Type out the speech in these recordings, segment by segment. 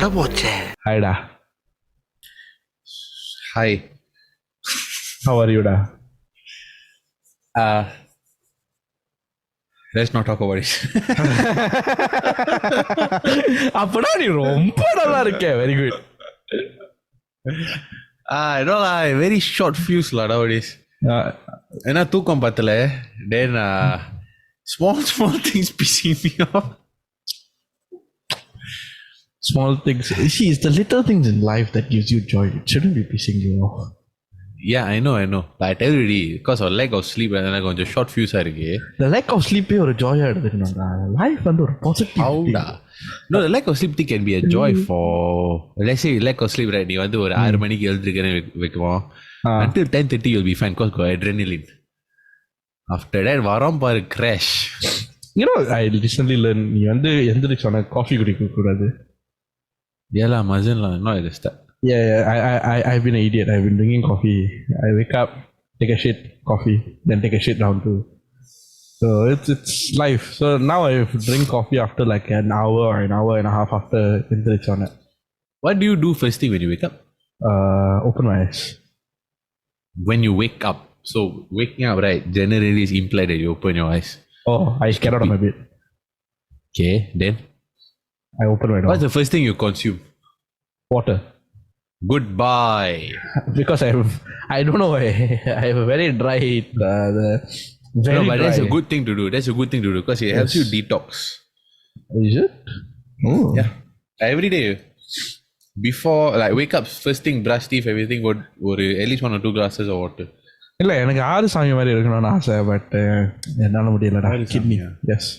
அட போச்சே. ஹாய்டா. Hi. How are you, da? Let's not talk about it. அப்படா நீ ரொம்ப நல்லா இருக்க. Very good. I know lah, very short fuse lah nowadays. ஏன்னா தூக்கம் பத்தல. Then small things pissing me off. Small things. See, it's the little things in life that gives you joy. It shouldn't be pissing you off. Yeah, I know. But I tell you already, because of lack of sleep, எனக்கு கொஞ்சம் short fuse இருக்கு. The lack of sleep ஒரு ஜாயா எடுத்துக்கணும்டா. Life வந்து ஒரு positive. Howடா? No, the lack of sleep thing can be a joy for, let's say lack of sleep, right? நீ வந்து ஒரு 6 மணிக்கு எழுந்திருக்கேன்னு வைக்குவோம். Until 10:30 you'll be fine because got adrenaline. After that வரோம் பாரு crash. You know, I recently learned நீ வந்து எந்திரிச்சு சொன்ன காஃபி குடிக்க கூடாது. Yeah, mustn't lah, not at the start. Yeah, I've been an idiot. I've been drinking coffee. I wake up, take a shit, coffee, then take a shit down too. So it's life. So now I drink coffee after like an hour or an hour and a half after it's on it. What do you do first thing when you wake up? Open my eyes. When you wake up. So waking up, right, generally is implied that you open your eyes. Oh, I get out of my bed. Okay, then? I open my door. What's the first thing you consume? Water. Goodbye. Because I don't know why. I have a very dry, very no, but dry. that's a good thing to do. That's a good thing to do because it helps you detox. Is it? Oh. Yeah. Every day, before like wake up, first thing, brush teeth, everything. Would at least 1 or 2 glasses of water. இல்லை எனக்கு 6 சாமி மாதிரி இருக்கணும்னு ஆசை. But என்னால் முடியலடா. Kidney. S.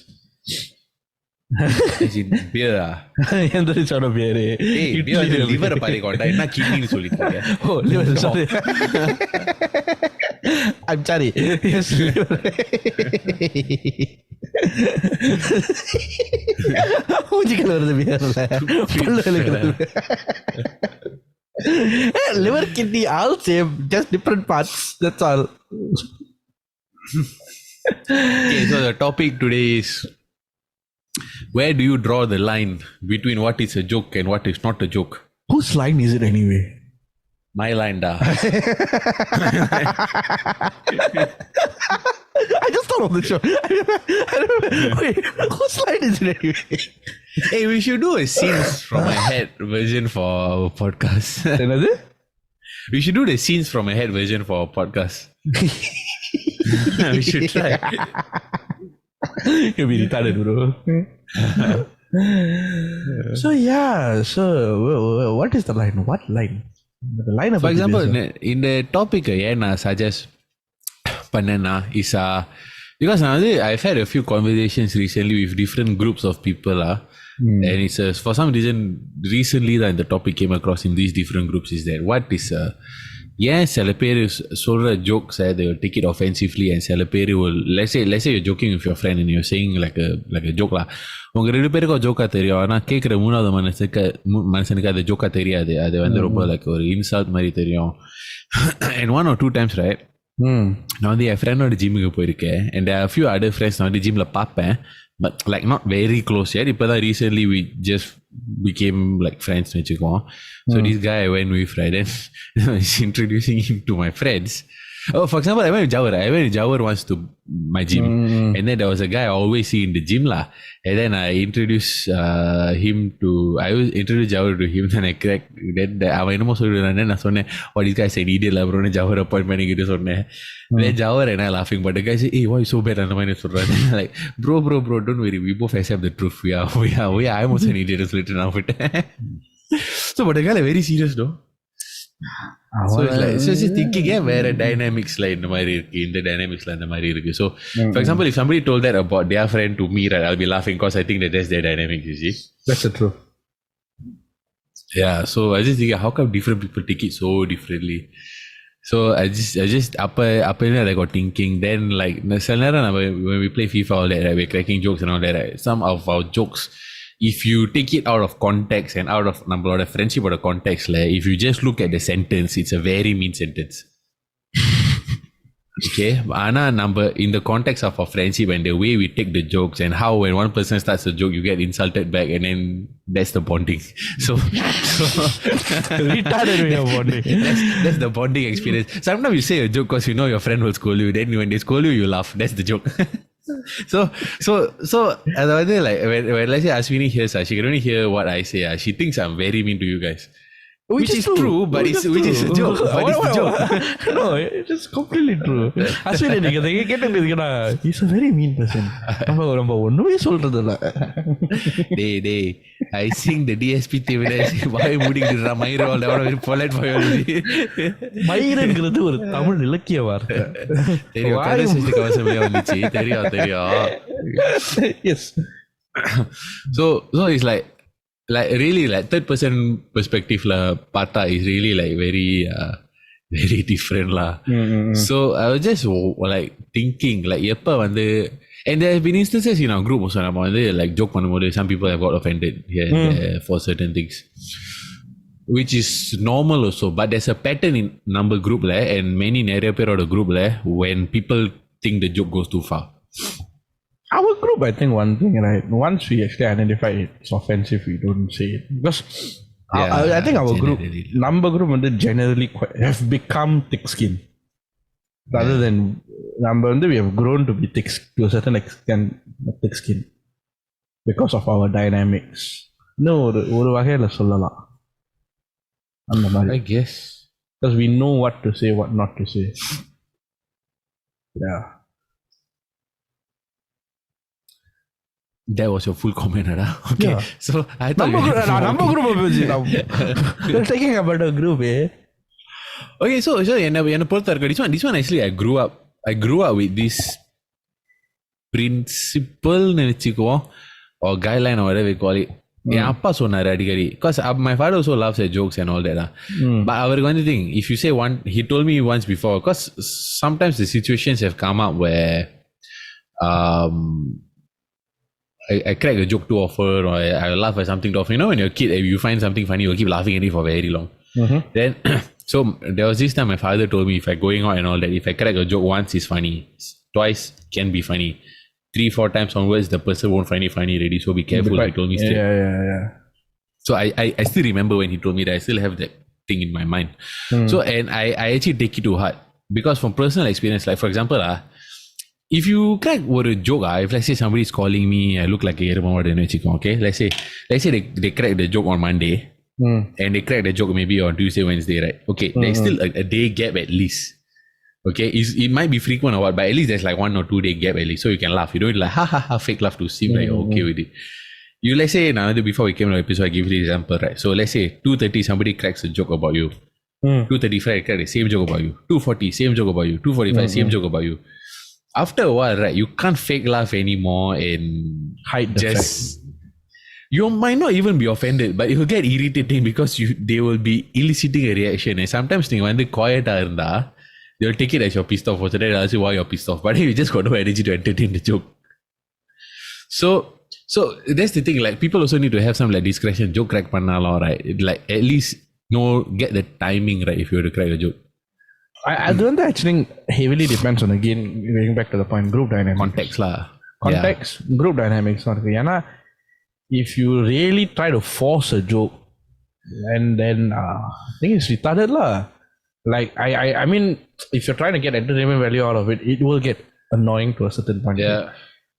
beer எந்திரிச்சோட பேரு லிவரை பாருக்கோண்டா என்ன கிட்னின்னு சொல்லிட்டு. Oh liver, sorry. I'm sorry. எஸ் மூஞ்சிக்கல் வருது பியர்ல, பல்லு வலிக்கிறது. Liver, kidney, all same, just different parts. That's all. Okay, so the topic today is, where do you draw the line between what is a joke and what is not a joke? Whose line is it anyway? My line, da. I just thought of the show. I don't know. Wait, whose line is it anyway? Hey, we should do a scenes from my head version for our podcast. Another? We should do the scenes from my head version for our podcast. We should try. You'll be retarded, bro. So what is the line? What line? The line of, for example, in the topic, I suggest panana is because I've had a few conversations recently with different groups of people, and it's for some reason recently that the topic came across in these different groups is that what is சில பேர் சொல்ற jokes they will take it offensively, and சில பேர் will let's say you're joking with your friend and you're saying like a joke lah. உங்க 2 பேருக்கும் ஜோக்கா தெரியும், ஆனா கேட்குற 3வது மனுஷனுக்கு அது ஜோக்கா தெரியாது. அது வந்து ரொம்ப like ஒரு இன்சல்ட் மாதிரி தெரியும். And 1 or 2 times, right, நான் வந்து என் ஃப்ரெண்டோட ஜிம்முக்கு போயிருக்கேன், and there are a few other friends நான் வந்து ஜிம்ல பார்ப்பேன், but like not very close yet. இப்போதான் recently we just became like friends வச்சுக்குவோம். So this guy I went with, right, and he's introducing him to my friends. Oh, for example, I went to Jawar once to my gym, and then there was a guy I always see in the gym lah, and then I introduced Jawar to him, then I cracked, then அவன் என்னமோ சொல்லிடுறான், நான் சொன்னேன், oh this guy is an idiot lah bro, Jawar appointment பண்ணிக்கிட்டு சொன்னேன். Then Jawar and I laughing, but the guy said, hey, why you so bad அந்த மாதிரி சொல்றான். Like bro don't worry, we both accept the truth, we are I'm also an idiot சொல்லிட்டு நான் போயிட்டேன். So but the guy like very serious though. So it's like, so just thinking, வேற dynamicsல இந்த மாதிரி இருக்கு, இந்த dynamicsல இந்த மாதிரி இருக்கு. So for example, if somebody told that about their friend to me, right, I'll be laughing because I think that that's their dynamics, you see. That's the truth. Yeah, so I just think, how come different people take it so differently? So I just அப்ப I got thinking, then like சில நேரம் when we play FIFA all that, right, we're cracking jokes and all that, right, some of our jokes, if you take it out of context and out of நம்மளோட friendship ஓட context, if you just look at the sentence, it's a very mean sentence. Okay, ஆனா நம்ம in the context of our friendship and the way we take the jokes and how when one person starts a joke you get insulted back and then that's the bonding. So, so Retarded way of bonding. that's the bonding experience. Sometimes you say a joke because you know your friend will scold you. Then when they scold you, you laugh. That's the joke. so so otherwise, like when let's say Ashwini hears, she can only hear what I say. She thinks I'm very mean to you guys. Which is true, but it's which is a joke. But it's a joke. No, it's completely true. Ashwini, நீங்க கேட்டீங்கன்னா he's a very mean person. நம்ம ஒண்ணுமே சொல்றது இல்ல. Day. I sing the DSP TV. Why முடிக்கிறா மயிரோ அவ்வளோ very polite for you. மயிரங்கிறது ஒரு தமிழ் இலக்கிய வார்த்தை. தெரியும் கடைசி கவசமே வந்துச்சு. தெரியும். Yes. So it's like really like third person perspective la pata is really like very very different lah. So I was just like thinking like எப்ப வந்து and there have been instances in our group also நம்ம வந்து like joke பண்ணும்போது some people have got offended here and there for certain things which is normal also, but there's a pattern in number group la and many நிறைய பேரோட group la when people think the joke goes too far. Our group, I think one thing, right? Once we actually identify it's offensive, we don't say it because I think our group, number group, generally have become thick-skinned. Rather than number, we have grown to be thick to a certain extent, thick-skinned because of our dynamics. No, ஒரு வகையில சொல்லலாம் அந்த மாதிரி. I guess because we know what to say, what not to say. Yeah. That was your full comment, right? Okay. Yeah. So I thought number group we're talking about a group, eh? Okay, so என்ன பொறுத்த வரைக்கும் this one actually I grew up with this principle நினைச்சுக்குவோம் or guideline or whatever we call it. என் அப்பா சொன்னாரு அடிக்கடி because my father also loves at jokes and all that lah. But அவருக்கு வந்து thing if you say one, he told me once before because sometimes the situations have come up where I crack a joke too often or I laugh at something too often. You know when you're a kid, if you find something funny, you'll keep laughing at it for very long. Then, so there was this time my father told me if I going out and all that, if I crack a joke once, it's funny. Twice can be funny. 3-4 times onwards, the person won't find it funny already. So be careful. He told me straight. Yeah. So I still remember when he told me that. I still have that thing in my mind. So and I actually take it to heart because from personal experience, like for example, if you crack a joke, if let's say somebody is calling me, I look like a eremawadu, okay? Let's say they crack the joke on Monday, and they crack the joke maybe on Tuesday, Wednesday, right? Okay, there's still a day gap at least. Okay, it might be frequent or what, but at least there's like 1 or 2 day gap at least, so you can laugh. You don't like ha fake laugh to seem like you're okay with it. You let's say now before we came to the episode, I give you the example, right? So let's say 2:30 somebody cracks a joke about you. 2:35 I crack the same joke about you. 2:40 same joke about you. 2:45 same joke about you. After a while, right, you can't fake laugh anymore and hide the fact. You might not even be offended, but it will get irritating because they will be eliciting a reaction. And sometimes when they're quiet, they will take it as you're pissed off. So they'll ask you why you're pissed off. But you just got no energy to entertain the joke. So that's the thing. Like people also need to have some like discretion. Joke crack pannala, right? Like at least get the timing right if you were to crack a joke. I don't actually heavily depends on again going back to the point group dynamics. Context, group dynamics. If you really try to force a joke, and then I think it's retarded lah. Like I mean, if you're trying to get entertainment value out of it, it will get annoying to a certain point. Yeah.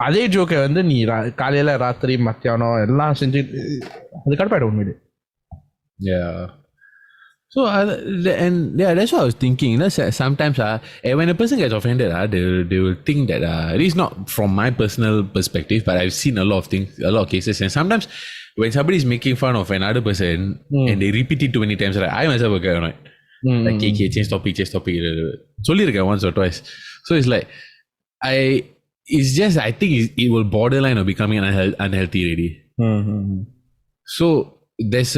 அதே ஜோக்கை வந்து நீ காலையில ராத்திரி மத்தியானம் எல்லாம் செஞ்சு அது கடுப்பாயிடும் உண்மையிலே. Yeah. So that's what I was thinking. You know, sometimes when a person gets offended, they will think that at least not from my personal perspective, but I've seen a lot of things, a lot of cases, and sometimes when somebody is making fun of another person and they repeat it too many times, like I myself will get annoyed. Like change topic. சொல்லிருக்கேன் once or twice. So it's like it's just I think it will borderline of becoming unhealthy already. So there's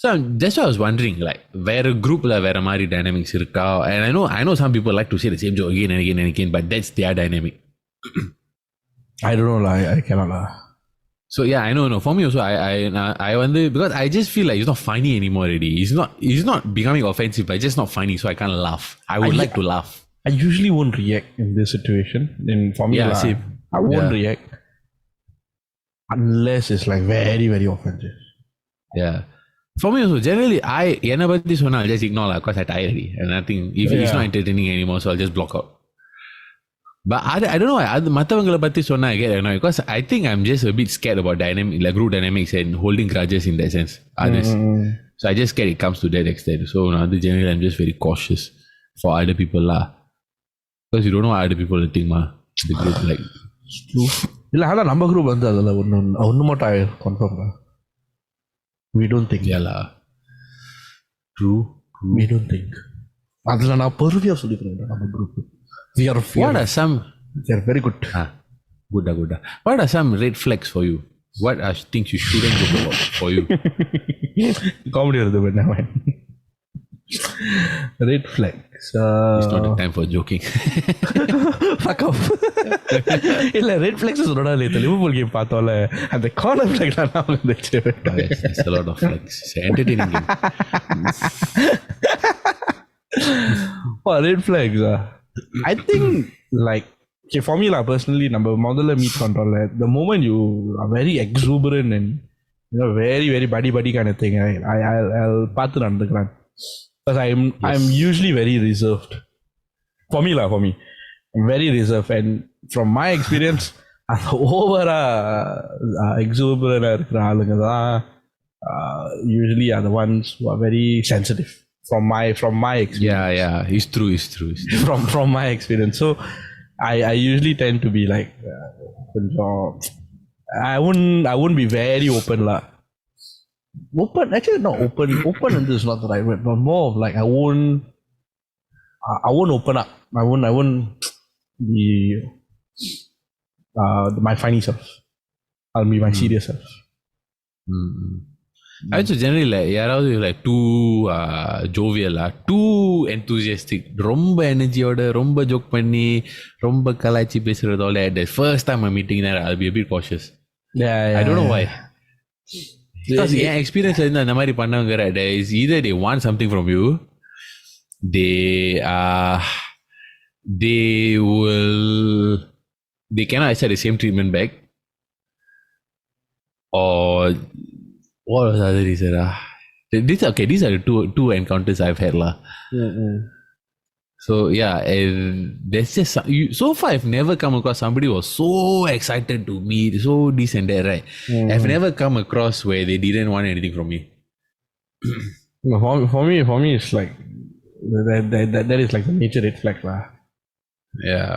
So that's why I was wondering, like, where a group la where mari dynamics irukka, and I know some people like to say the same joke again and again and again, but that's their dynamic. I don't know lah, I cannot lah. So yeah, I know. For me also, I wonder because I just feel like it's not funny anymore already. It's not becoming offensive, but it's just not funny, so I can't laugh. I would like to laugh. I usually won't react in this situation. And for me, Yeah, same. I won't Yeah. react unless it's like very, very offensive. Yeah. For me also, generally, என்னை பத்தி சொன்னா I'll just ignore because I tired already. And nothing, if it's not entertaining anymore, so I'll just block out. But I don't know why, அது மற்றவங்களை பத்தி சொன்னா I get annoyed because I think I'm just a bit scared about group dynamics and holding grudges in that sense. Others. So I just scared it comes to that extent. So generally, I'm just very cautious for other people lah. Because you don't know what other people think ma. The group like. இல்லை ஆனால் நம்ம group வந்து அதில் ஒன்று மட்டும் confirm தான். We don't think. Yeah lah. True. We don't think. அதில் நான் பெருமையாக சொல்லிக்கிறேன் நம்ம group. What are some? They are very good. Good. What are some red flags for you? What are things you shouldn't go about for you? Comedy வருது பண்ண. Red flags. It's not the time for joking. Fuck off. இல்ல red flags சொல்றடா இல்ல Liverpool game பார்த்தோம்ல அந்த corner flag தான் வந்துச்சு. It's a lot of flags. It's an entertaining game. Red flags. I think like okay, for me lah personally நம்ம முதல்ல meet பண்றோம்ல the moment you are very exuberant and very very buddy kind of thing I'll பார்த்து நடந்துக்கிறேன். Because I'm usually very reserved. For me I'm very reserved, and from my experience over exuberant இருக்கிற ஆளுங்க தான் usually are the ones who are very sensitive from my experience. Yeah, it's true. From my experience, so I usually tend to be like I wouldn't be very open lah. Actually not open and this is not the right word, but more of like I won't open up. I won't be my funny self. I'll be my serious self. I also generally like யாராவது like too jovial too enthusiastic, ரொம்ப எனர்ஜியோட ரொம்ப joke பண்ணி ரொம்ப கலாய்ச்சி பேசுறதோட the first time I'm meeting there I'll be a bit cautious. I don't know why. Because N experience இருந்து அந்த மாதிரி பண்ணவங்க is either they want something from you, they cannot accept the same treatment back, or what was the other reason? These are the two encounters I've had lah. So yeah, there's just so far I've never come across somebody who was so excited to meet, so this and that, right? I've never come across where they didn't want anything from me. For me, it's like that is like the major red flag lah. Yeah,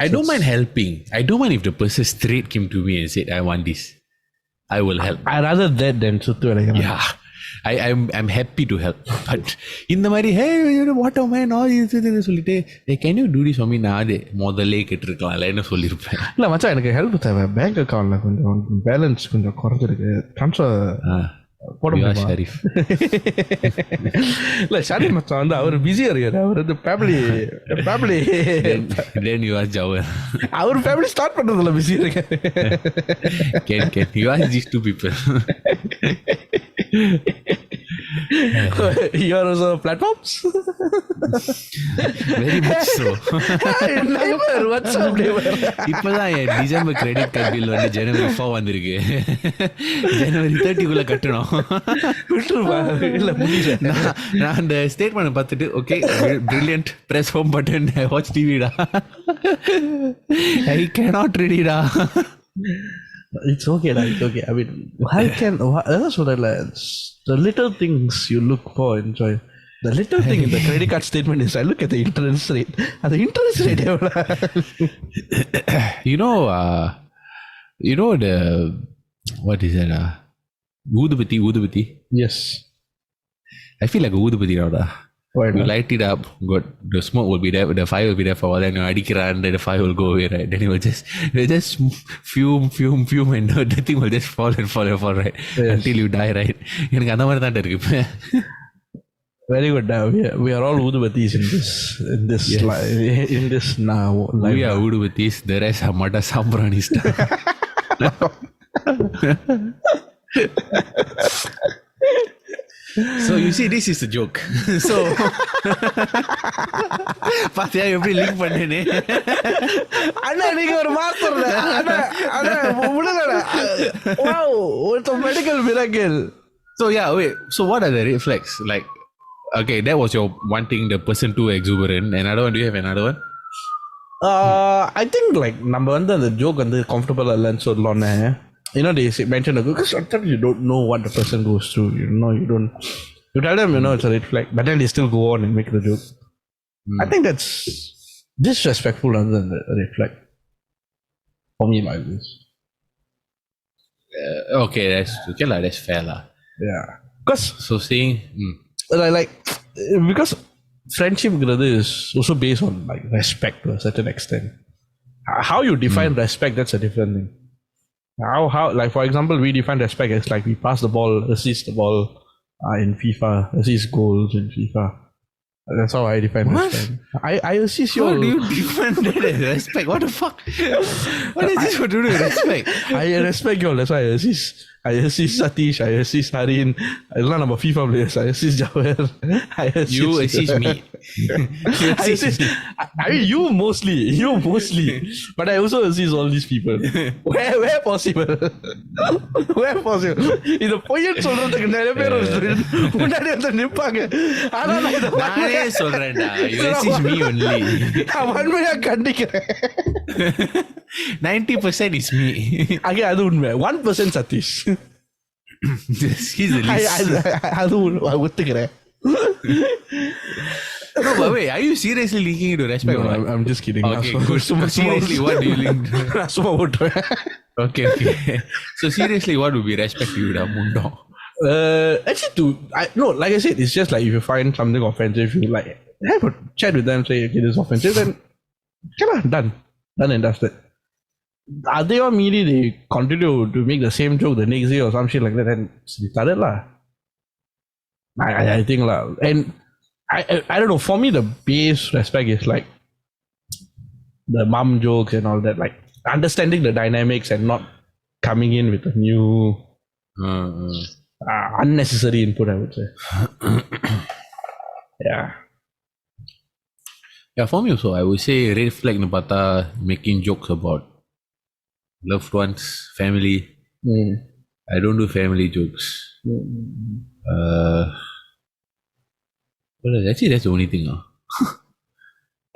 I don't mind helping. I don't mind if the person straight came to me and said, "I want this." I will help. I rather that than suttu like. Yeah. I'm happy to help. But இந்த மாதிரி what a man all இதுன்னு சொல்லிட்டு can you do this for me நான் முதல்ல கேட்டிருக்கலாம்ல என்ன சொல்லியிருப்பேன். இல்லை மச்சான் எனக்கு ஹெல்ப் தேவை, பேங்க் அக்கௌண்ட்ல கொஞ்சம் பேலன்ஸ் கொஞ்சம் குறைஞ்சிருக்கு, ட்ரான்ஸ்ஃபர் போட முடியுமா ஷரீஃப்? இல்லை ஷரீஃப் மச்சான் வந்து அவர் பிஸியா இருக்காரு, அவர் வந்து family then you ask Jawar. அவர் ஃபேமிலி ஸ்டார்ட் பண்றதுல பிஸியா இருக்காரு. can you ask these two people? You are also platforms? Very much so. Neighbor, what's up neighbor? இப்பதான் என் டிசம்பர் கிரெடிட் கார்டு பில் வந்து ஜனவரி 4 வந்திருக்கு, ஜனவரி 30 குள்ள கட்டணும். இல்ல முடியல. நான் அந்த ஸ்டேட்மெண்ட் பார்த்துட்டு okay brilliant, press home button, watch TV டா. I cannot read it டா. It's okay. I mean, that's what I like. The little things you look for, enjoy. The little thing in the credit card statement is I look at the interest rate. And the interest rate, you know the what is that? Udupati. Yes. I feel like a Udupati now. You light it up, the smoke will be there, the fire will be there for a while, then adikiran, then the fire will go away, right? Then it will just fume, and the thing will just fall, right? Yes. Until you die, right? எனக்கு அந்த மாதிரி தான் இருக்கு. Very good. We are all Udubatis in this yes. in this now. We are Udubatis. The rest are Mata Sambranista. So you see, this is a joke. So பாத்தியா எப்படி link பண்ணேனே. அண்ணா நீங்க ஒரு master அண்ணா அண்ணா விடுங்கடா. Wow, it's a medical miracle. So yeah, wait. So what are the red flags? Like, okay, that was your wanting the person too exuberant. Another one, do you have another one? I think like நம்ம வந்து அந்த joke வந்து comfortable இல்லைன்னு சொல்லோன்னே, you know they mention because sometimes you don't know what the person goes through, you know, you tell them, you know, it's a red flag, but then they still go on and make the joke. I think that's disrespectful rather than a red flag for me like this. Okay, that's fair lah. Yeah, because So saying like because friendship is also based on like respect to a certain extent. How you define respect, that's a different thing. How like for example, we define respect as like we pass the ball, assist the ball in FIFA, assist goals in FIFA. That's how I define respect. I assist you. how do you define that as respect? What the fuck? What is this for to do with respect? I respect you all. That's why I assist Satish, I assist Harin. All நம்ம FIFA players. I assist Jawer. You assist me. I assist. I mean, you mostly, but I also assist all these people. Where possible? Where possible? இது பொய்யன்னு சொல்றதுக்கு நிறைய பேர் முன்னாடி வந்து நிப்பாங்க. ஆனா நானே சொல்றேன்டா, you assist me only. நான் வன்மையா கண்டிக்கிறேன். 90% is me. அங்கே அது உண்மை. 1% சதீஷ். He's the least. அது ஒத்துக்கிறேன். No, but wait, are you seriously linking into respect? No, I'm just kidding. Okay, good. Seriously, what do you link? சும்மா ஓட்டுறேன். Okay. So seriously, what would be respect to you, da mundam? Actually, no, like I said, it's just like if you find something offensive, you like have a chat with them, say, okay, this is offensive, then done and dusted. They or media, they continue to make the same joke the next day or some shit like that, and started lah. I think lah, and I don't know. For me, the base respect is like the mum jokes and all that, like understanding the dynamics and not coming in with a new unnecessary input, I would say. Yeah. Yeah, for me also, I would say red flag nu pata making jokes about loved ones, family. I don't do family jokes. Well, actually, that's the only thing.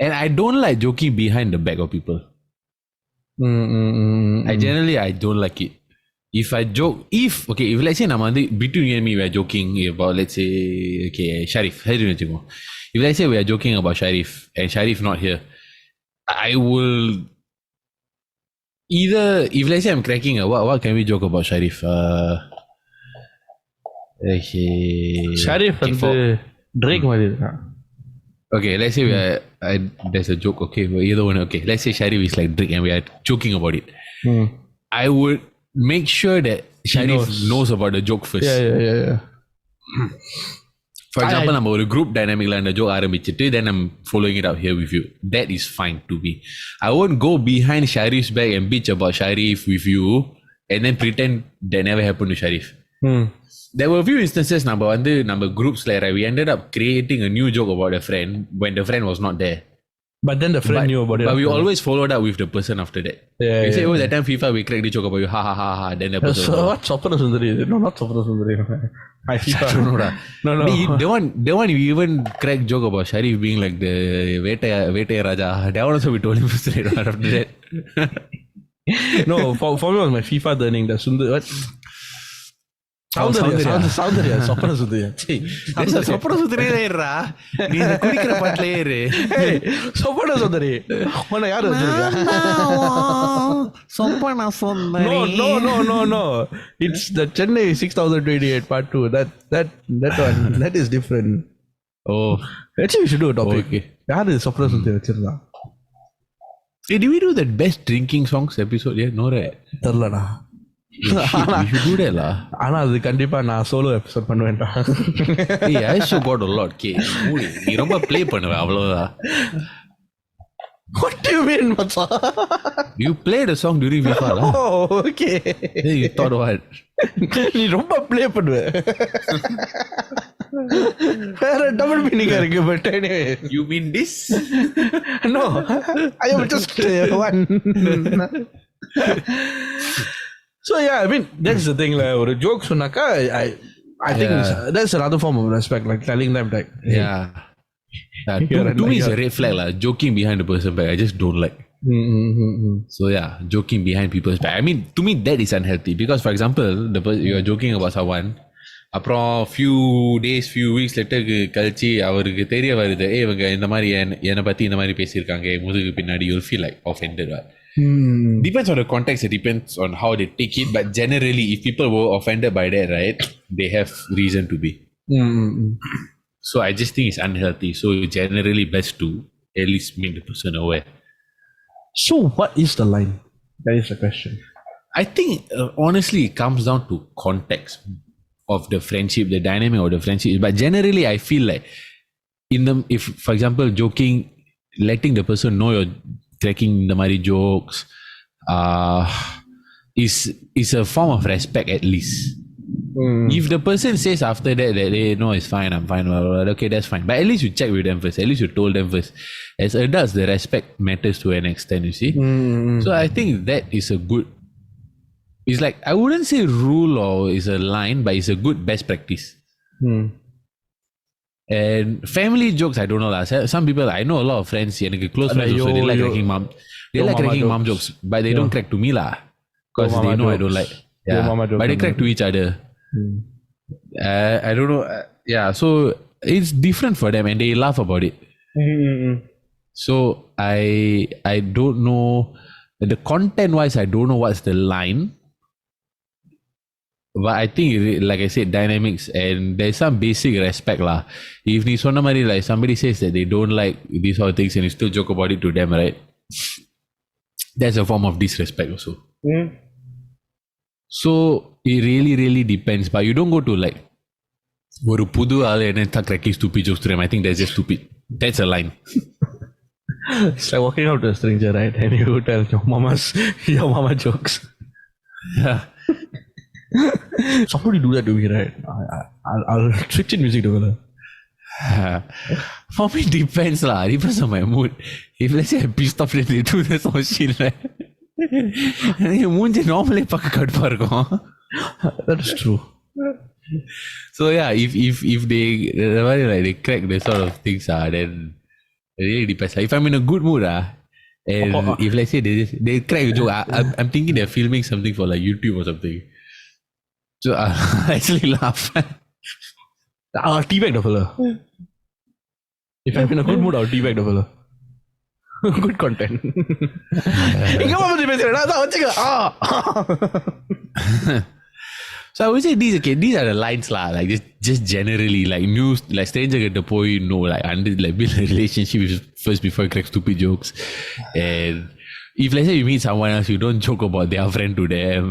And I don't like joking behind the back of people. I don't like it. If I joke, if let's say between you and me we are joking about, let's say, okay, Sharif, if let's say we are joking about Sharif and Sharif not here, I will either, if let's say I'm cracking what can we joke about Sharif? Sharif and Drake மாதிரி இருக்கான். Okay, let's say there's a joke, okay, either one, okay, let's say Sharif is like Drake and we are joking about it. I would make sure that Sharif knows about the joke first. Yeah. For example, நம்ம ஒரு group dynamicல அந்த joke ஆரம்பிச்சிட்டு then I'm following it up here with you. That is fine to me. I won't go behind Sharif's back and bitch about Sharif with you and then pretend that never happened to Sharif. There were a few instances நம்ம groups like we ended up creating a new joke about a friend when the friend was not there. But then the friend knew about it. But we always followed up with the person after that. We say, that time FIFA we cracked the joke about you, ha ha ha ha. Then the person. So what? Sopana Sundari? No, not Sopana Sundari. My FIFA. No. The one you even crack joke about Sharif being like the Vete Raja. That one also we told him straight after that. No, for me it was my FIFA learning. The Sundari. What? Soundarya சொப்பன சுந்தரியா சொப்பன சுந்தரியா இருடா நீ குடிக்கிற பாட்டிலே இரு சொப்பன சுந்தரி உன்னை யாரு வச்சிருக்கா சொப்பன சுந்தரி no it's the Chennai 6028 part 2 that one that is different. Actually we should do a topic. Okay. யாரு சொப்பன சுந்தரி வச்சிருந்தா? Hey, did we do that best drinking songs episode? Yeah, no right? தெரியலடா. ஆனா அது கண்டிப்பா நான் சோலோ எபிசோட் பண்ணுவேன்டா. I also got a lot. நீ ரொம்ப ப்ளே பண்ணுவ அவ்வளவுதான். What do you mean, Macha? You played a song during FIFA lah. Oh, okay. Then you thought what? நீ ரொம்ப ப்ளே பண்ணுவ. வேற டபுள் மீனிங்கா இருக்கு, but anyway. You mean this? No, I am just one. So yeah, I mean that's the thing lah. ஒரு joke சொன்னாக்கா I think that's another form of respect, like telling them like, hey, Yeah. To me it's a red flag lah. Joking behind the person back, I just don't like. So yeah, joking behind people's back. I mean, to me that is unhealthy because, for example, you are joking about someone. அப்புறம் few days, few weeks later கழிச்சு அவருக்கு தெரிய வருது, இவங்க இந்த மாதிரி என்னை பத்தி இந்த மாதிரி பேசியிருக்காங்க முதுகு பின்னாடி, you'll feel like offended, right? Depends on the context, it depends on how they take it, but generally if people were offended by that, right, they have reason to be. So I just think it's unhealthy. So generally best to at least make the person aware. So what is the line? That is the question. I think honestly it comes down to context of the friendship, the dynamic of the friendship. But generally I feel like if for example joking, letting the person know you're cracking the mari jokes is a form of respect at least. If the person says after that hey, no, it's fine, I'm fine, okay, that's fine, but at least you check with them first, at least you told them first. As adults, the respect matters to an extent, you see. So I think that is a good, it's like, I wouldn't say rule or is a line, but it's a good best practice. And family jokes, I don't know lah. Some people, I know a lot of friends, close friends also, they like cracking mom jokes, but they don't crack to me lah, because they know jokes. I don't like. Yeah, but they crack to each other. I don't know. Yeah, so it's different for them and they laugh about it. So I don't know, the content wise, I don't know what's the line. But I think, like I said, dynamics and there's some basic respect lah. If ni sonna mari, like somebody says that they don't like these sort of things and you still joke about it to them, right? That's a form of disrespect also. So it really depends. But you don't go to like ஒரு புது ஆளு என்ன start cracking stupid jokes to them. I think that's just stupid. That's a line. It's like walking out to a stranger, right? And you tell your mama jokes. Yeah. Somebody do that to me, right? I'll switch in music to her. For me depends lah. Depends on my mood. If let's say I'm pissed off, they do that sort of shit, right? மூஞ்சி நார்மலே பார்க்க கடுப்பா இருக்கும். That is true. So yeah, if they like they crack the sort of things then it really depends. If I'm in a good mood and if let's say they crack a joke, I'm thinking they're filming something for like YouTube or something. So I actually laugh. I'll teabag the fella. If I'm in a good mood, I'll teabag the fella. Good content. So I would say these are the lines lah. Like just generally, like news, like stranger get the point, like under like build a relationship first before you crack stupid jokes. And if let's say you meet someone else, you don't joke about their friend to them.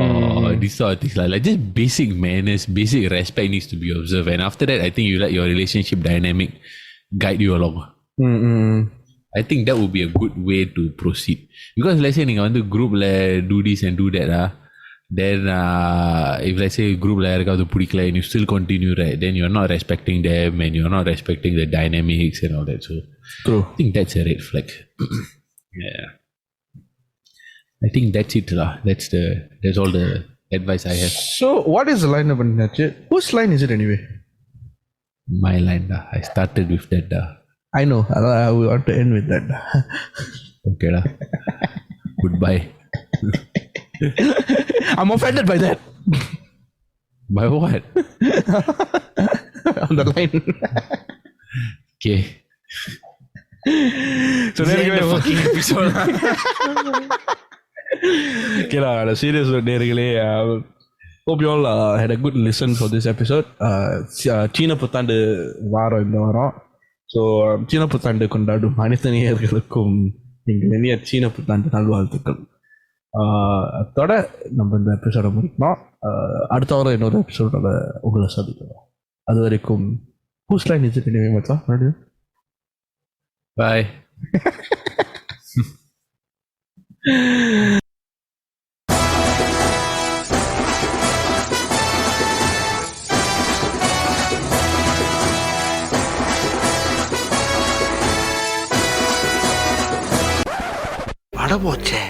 Or these sort of things like just basic manners, basic respect needs to be observed. And after that, I think you let your relationship dynamic guide you along. I think that would be a good way to proceed. Because let's say you want to group do this and do that then if let's say group and you still continue, right, then you're not respecting them and you're not respecting the dynamics and all that. So true. I think that's a red flag. Yeah. I think that's it lah. That's all the advice I have. So what is the line of Natchet? Whose line is it anyway? My line lah. I started with that I know. I want to end with that. Okay lah. Goodbye. I'm offended by that. By what? On the line. Okay. So there you go. Fucking episode. Okay lah. On a serious note, hope you all had a good listen for this episode. China புத்தாண்டு வாரம் இந்த வாரம். So சீன புத்தாண்டு கொண்டாடும் அனைத்து நேயர்களுக்கும் எங்கள் இனிய சீன புத்தாண்டு நல்வாழ்த்துக்கள். அதோட நம்ம இந்த எபிசோட முடிக்கணும். அடுத்த வாரம் இன்னொரு எபிசோடோட உங்களை சந்திக்கணும். அது வரைக்கும் who's line is it anyway மச்சான்? Bye. அட போச்சே.